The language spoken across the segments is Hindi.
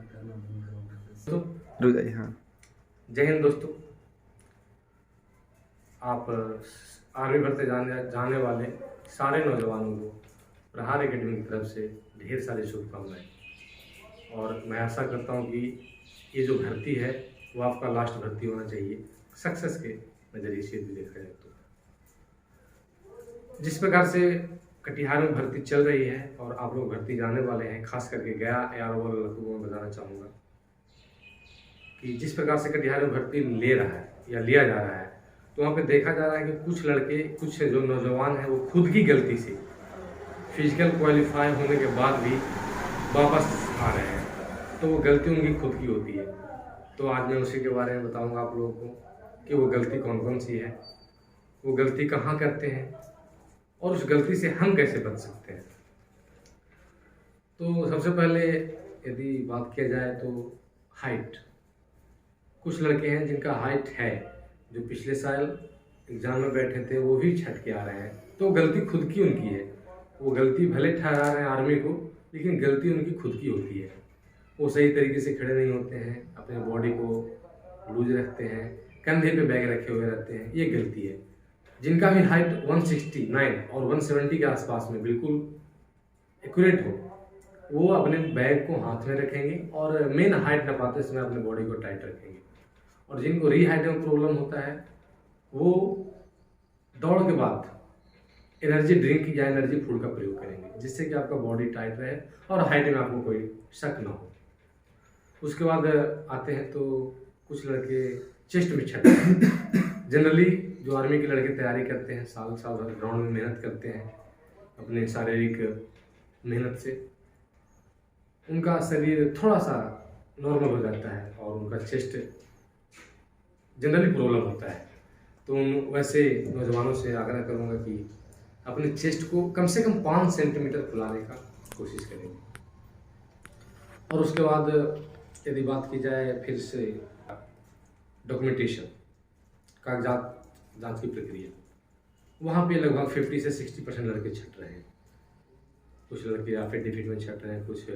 तो रुक जाइए। हाँ, जय हिंद दोस्तों। आप आर्मी भरते जाने वाले सारे नौजवानों को प्रहार एकेडमी की तरफ से ढेर सारी शुभकामनाएं। और मैं आशा करता हूं कि ये जो भर्ती है वो आपका लास्ट भर्ती होना चाहिए, सक्सेस के नज़रिए से भी देखा जाए तो। जिस प्रकार से कटिहार में भर्ती चल रही है और आप लोग भर्ती जाने वाले हैं, खास करके गया एयरवॉल को मैं बताना चाहूँगा कि जिस प्रकार से कटिहार में भर्ती ले रहा है या लिया जा रहा है, तो वहाँ पे देखा जा रहा है कि कुछ लड़के, कुछ जो नौजवान हैं, वो खुद की गलती से फिजिकल क्वालिफाई होने के बाद भी वापस आ रहे हैं। तो वो गलती उनकी खुद की होती है। तो आज मैं उसी के बारे में बताऊंगा आप लोगों को कि वो गलती कौन कौन सी है, वो गलती कहाँ करते हैं और उस गलती से हम कैसे बच सकते हैं। तो सबसे पहले यदि बात किया जाए तो हाइट। कुछ लड़के हैं जिनका हाइट है, जो पिछले साल एग्जाम में बैठे थे वो भी छट के आ रहे हैं, तो गलती खुद की उनकी है। वो गलती भले ठहरा रहे हैं आर्मी को, लेकिन गलती उनकी खुद की होती है। वो सही तरीके से खड़े नहीं होते हैं, अपने बॉडी को लूज रखते हैं, कंधे पे बैग रखे हुए रहते हैं, ये गलती है। जिनका भी हाइट 169 और 170 के आसपास में बिल्कुल एक्यूरेट हो, वो अपने बैग को हाथ में रखेंगे और मेन हाइट न पाते समय अपने बॉडी को टाइट रखेंगे। और जिनको रीहाइट में प्रॉब्लम होता है, वो दौड़ के बाद एनर्जी ड्रिंक या एनर्जी फूड का प्रयोग करेंगे, जिससे कि आपका बॉडी टाइट रहे और हाइट में आपको कोई शक ना हो। उसके बाद आते हैं तो कुछ लड़के चेस्ट में छठते हैं। जनरली जो आर्मी के लड़के तैयारी करते हैं, साल साल भर ग्राउंड में मेहनत करते हैं अपने शारीरिक मेहनत से, उनका शरीर थोड़ा सा नॉर्मल हो जाता है और उनका चेस्ट जनरली प्रॉब्लम होता है। तो वैसे नौजवानों से आग्रह करूंगा कि अपने चेस्ट को कम से कम 5 सेंटीमीटर फुलाने का कोशिश करेंगे। और उसके बाद यदि बात की जाए फिर से डॉक्यूमेंटेशन, कागजात जांच की प्रक्रिया, वहाँ पे लगभग 50 से 60% लड़के छट रहे हैं। कुछ लड़के एफिडेविट में छट रहे हैं, कुछ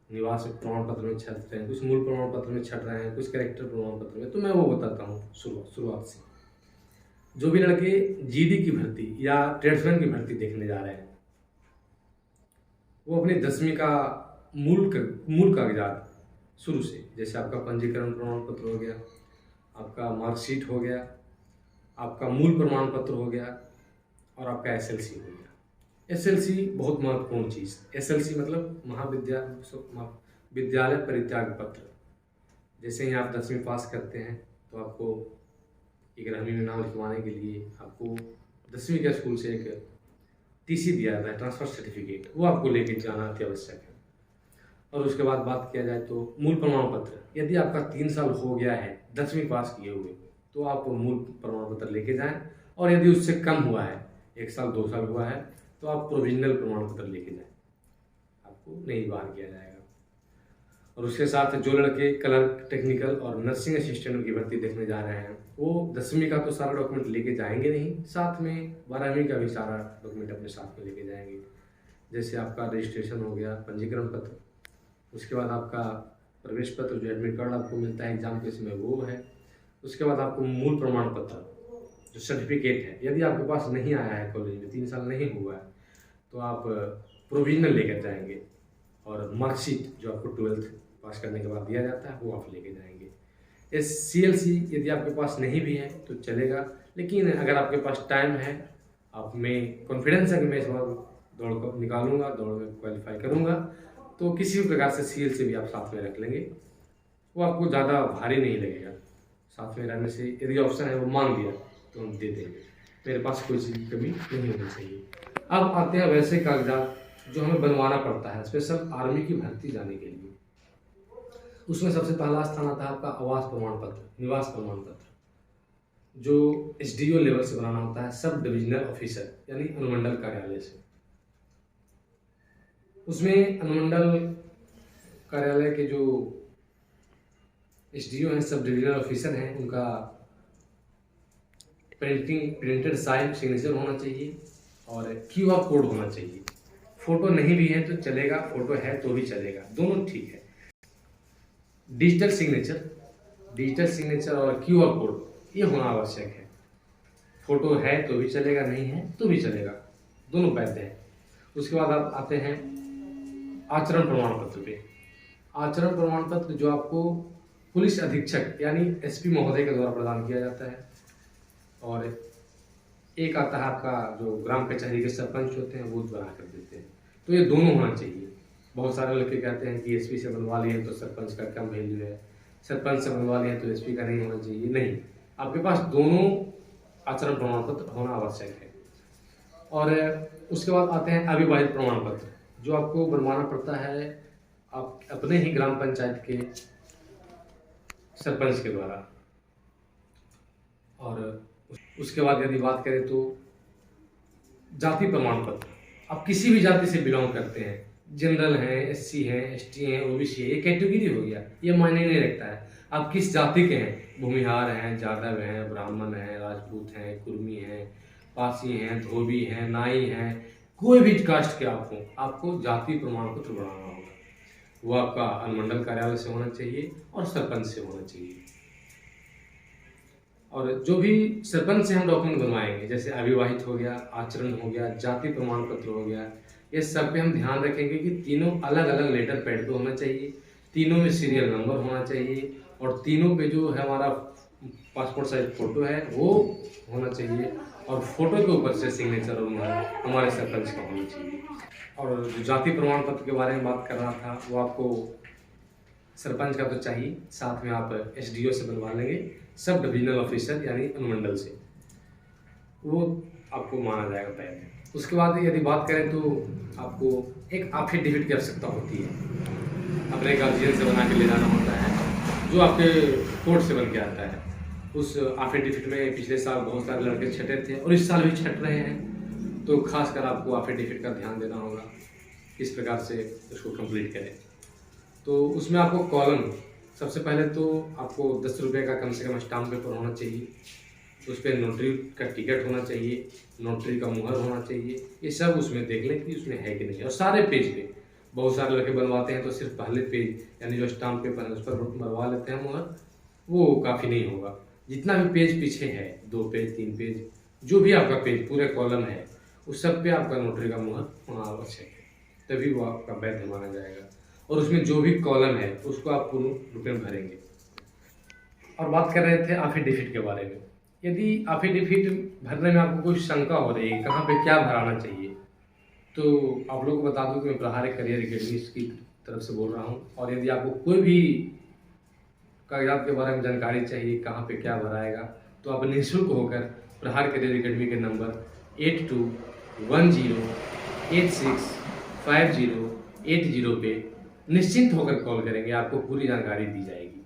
निवास प्रमाण पत्र में छट रहे हैं, कुछ मूल प्रमाण पत्र में छट रहे हैं, कुछ कैरेक्टर प्रमाण पत्र में। तो मैं वो बताता हूँ शुरुआत से। जो भी लड़के जीडी की भर्ती या ट्रेड्समैन की भर्ती देखने जा रहे हैं, वो अपनी 10वीं का मूल कागजात शुरू से, जैसे आपका पंजीकरण प्रमाण पत्र हो गया, आपका मार्कशीट हो गया, आपका मूल प्रमाण पत्र हो गया और आपका एसएलसी हो गया। एसएलसी बहुत महत्वपूर्ण चीज़। एसएलसी मतलब विद्यालय परित्याग पत्र। जैसे ही आप 10वीं पास करते हैं तो आपको 11वीं में नाम लिखवाने के लिए आपको 10वीं के स्कूल से एक टीसी दिया जाता है, ट्रांसफर सर्टिफिकेट, वो आपको लेके जाना अति आवश्यक है। और उसके बाद बात किया जाए तो मूल प्रमाण पत्र। यदि आपका 3 साल हो गया है 10वीं पास किए हुए, तो आप मूल प्रमाण पत्र लेके जाएं। और यदि उससे कम हुआ है, 1 साल 2 साल हुआ है, तो आप प्रोविजनल प्रमाण पत्र लेके जाएं, आपको नहीं बाहर किया जाएगा। और उसके साथ जो लड़के क्लर्क, टेक्निकल और नर्सिंग असिस्टेंट की भर्ती देखने जा रहे हैं, वो 10वीं का तो सारा डॉक्यूमेंट लेके जाएंगे नहीं, साथ में 12वीं का भी सारा डॉक्यूमेंट अपने साथ में लेके जाएंगे। जैसे आपका रजिस्ट्रेशन हो गया, पंजीकरण पत्र, उसके बाद आपका प्रवेश पत्र, जो एडमिट कार्ड आपको मिलता है एग्जाम के समय, वो है। उसके बाद आपको मूल प्रमाण पत्र, जो सर्टिफिकेट है, यदि आपके पास नहीं आया है, कॉलेज में 3 साल नहीं हुआ है, तो आप प्रोविजनल लेकर जाएंगे। और मार्कशीट जो आपको 12th पास करने के बाद दिया जाता है, वो आप लेके जाएंगे। CLC यदि आपके पास नहीं भी है तो चलेगा, लेकिन अगर आपके पास टाइम है, आप में कॉन्फिडेंस है कि मैं इस बार दौड़ को निकालूंगा, दौड़ में क्वालिफाई करूंगा, तो किसी भी प्रकार से CLC भी आप साथ में रख लेंगे, वो आपको ज़्यादा भारी नहीं लगेगा। साथ में रहने से यदि ऑप्शन है वो मांग दिया तो हम दे देंगे, मेरे पास कोई चीज़ की कमी नहीं होनी चाहिए। अब आते हैं वैसे कागजात जो हमें बनवाना पड़ता है स्पेशल आर्मी की भर्ती जाने के लिए। उसमें सबसे पहला स्थान आता है आपका आवास प्रमाण पत्र, निवास प्रमाण पत्र, जो SDO लेवल से बनाना होता है, सब डिविजनल ऑफिसर यानी अनुमंडल कार्यालय से। उसमें अनुमंडल कार्यालय के जो SDO हैं, सब डिविजनल ऑफिसर हैं, उनका प्रिंटेड साइन सिग्नेचर होना चाहिए और QR कोड होना चाहिए। फोटो नहीं भी है तो चलेगा, फोटो है तो भी चलेगा, दोनों ठीक है। डिजिटल सिग्नेचर और QR कोड ये होना आवश्यक है। फोटो है तो भी चलेगा, नहीं है तो भी चलेगा, दोनों वैध हैं। उसके बाद आप आते हैं आचरण प्रमाण पत्र पे। आचरण प्रमाण पत्र जो आपको पुलिस अधीक्षक यानी SP महोदय के द्वारा प्रदान किया जाता है, और एक आता है आपका जो ग्राम कचहरी के सरपंच होते हैं वो बना कर देते हैं। तो ये दोनों होना चाहिए। बहुत सारे लड़के कहते हैं कि SP से बनवा लिए तो सरपंच का कम वैल्यू है, सरपंच से बनवा लिए तो SP का नहीं होना चाहिए। नहीं, आपके पास दोनों आचरण प्रमाण पत्र होना आवश्यक है। और उसके बाद आते हैं अविवाहित प्रमाण पत्र, जो आपको बनवाना पड़ता है आप अपने ही ग्राम पंचायत के सरपंच के द्वारा। और उसके बाद यदि बात करें तो जाति प्रमाण पत्र, आप किसी भी जाति से बिलोंग करते हैं, जनरल हैं, SC हैं, ST हैं, OBC है, ये कैटेगरी हो गया, ये मायने नहीं रखता है आप किस जाति के हैं। भूमिहार हैं, जादव हैं, ब्राह्मण हैं, राजपूत हैं, कुर्मी हैं, पासी हैं, धोबी हैं, नाई हैं, कोई भी कास्ट के आप हों, आपको जाति प्रमाण पत्र बनाना होगा। वो आपका अनुमंडल कार्यालय से होना चाहिए और सरपंच से होना चाहिए। और जो भी सरपंच से हम डॉक्यूमेंट बनवाएंगे, जैसे अविवाहित हो गया, आचरण हो गया, जाति प्रमाण पत्र हो गया, ये सब पे हम ध्यान रखेंगे कि तीनों अलग अलग लेटर पैड पे होना चाहिए, तीनों में सीरियल नंबर होना चाहिए, और तीनों पे जो है हमारा पासपोर्ट साइज फोटो है वो होना चाहिए, और फोटो के ऊपर से सिग्नेचर और हमारे सरपंच का होना चाहिए। और जो जाति प्रमाण पत्र के बारे में बात कर रहा था, वो आपको सरपंच का तो चाहिए, साथ में आप SDO से बनवा लेंगे, सब डिविजनल ऑफिसर यानी अनुमंडल से, वो आपको माना जाएगा पहले। उसके बाद यदि बात करें तो आपको एक एफिडेविट की आवश्यकता होती है, अपने गार्जियन से बना के ले जाना होता है, जो आपके कोर्ट से बन के आता है। उस एफिडेविट में पिछले साल बहुत सारे लड़के छटे थे और इस साल भी छट रहे हैं, तो खासकर आपको एफिडेविट का ध्यान देना होगा किस प्रकार से उसको कंप्लीट करें। तो उसमें आपको कॉलम, सबसे पहले तो आपको 10 रुपये का कम से कम स्टाम्प पेपर होना चाहिए, उस पर नोटरी का टिकट होना चाहिए, नोटरी का मुहर होना चाहिए, ये सब उसमें देख लें कि उसमें है कि नहीं। और सारे पेज पे, बहुत सारे लड़के बनवाते हैं तो सिर्फ पहले पेज यानी जो स्टाम्प पेपर है उस पर मरवा लेते हैं मुहर, वो काफ़ी नहीं होगा। जितना भी पेज पीछे है, 2 पेज 3 पेज, जो भी आपका पेज पूरे कॉलम है, उस सब पे आपका नोटरी का मुहर होना आवश्यक है, तभी वो आपका वैध माना जाएगा। और उसमें जो भी कॉलम है उसको आप पूर्ण रूप में भरेंगे। और बात कर रहे थे एफिडेविट के बारे में। यदि एफिडेविट भरने में आपको कोई शंका हो रही है कहाँ पे क्या भराना चाहिए, तो आप लोगों को बता दूं कि मैं प्रहार करियर अकेडमी की तरफ से बोल रहा हूँ। और यदि आपको कोई भी कागजात के बारे में जानकारी चाहिए, कहाँ पे क्या भराएगा, तो आप निःशुल्क होकर प्रहार करियर अकेडमी के नंबर 8210865080 पे निश्चिंत होकर कॉल करेंगे, आपको पूरी जानकारी दी जाएगी।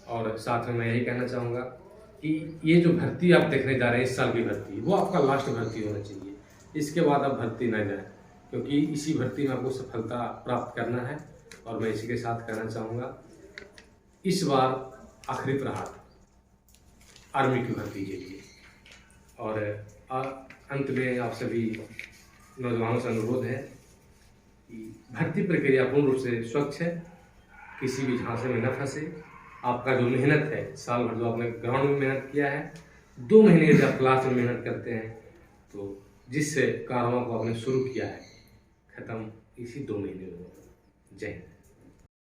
और साथ में मैं यही कहना चाहूँगा कि ये जो भर्ती आप देखने जा रहे हैं, इस साल की भर्ती, वो आपका लास्ट भर्ती होना चाहिए। इसके बाद आप भर्ती ना जाएं, क्योंकि इसी भर्ती में आपको सफलता प्राप्त करना है। और मैं इसी के साथ कहना चाहूँगा, इस बार आखिरी प्रहार आर्मी की भर्ती के लिए। और अंत में आप सभी नौजवानों से अनुरोध है कि भर्ती प्रक्रिया पूर्ण रूप से स्वच्छ है, किसी भी झांसे में न फंसे। आपका जो मेहनत है, साल भर जो आपने ग्राउंड में मेहनत किया है, 2 महीने यदि आप क्लास में मेहनत करते हैं, तो जिस कारनामा को आपने शुरू किया है, खत्म इसी 2 महीने में होगा। जय हिंद।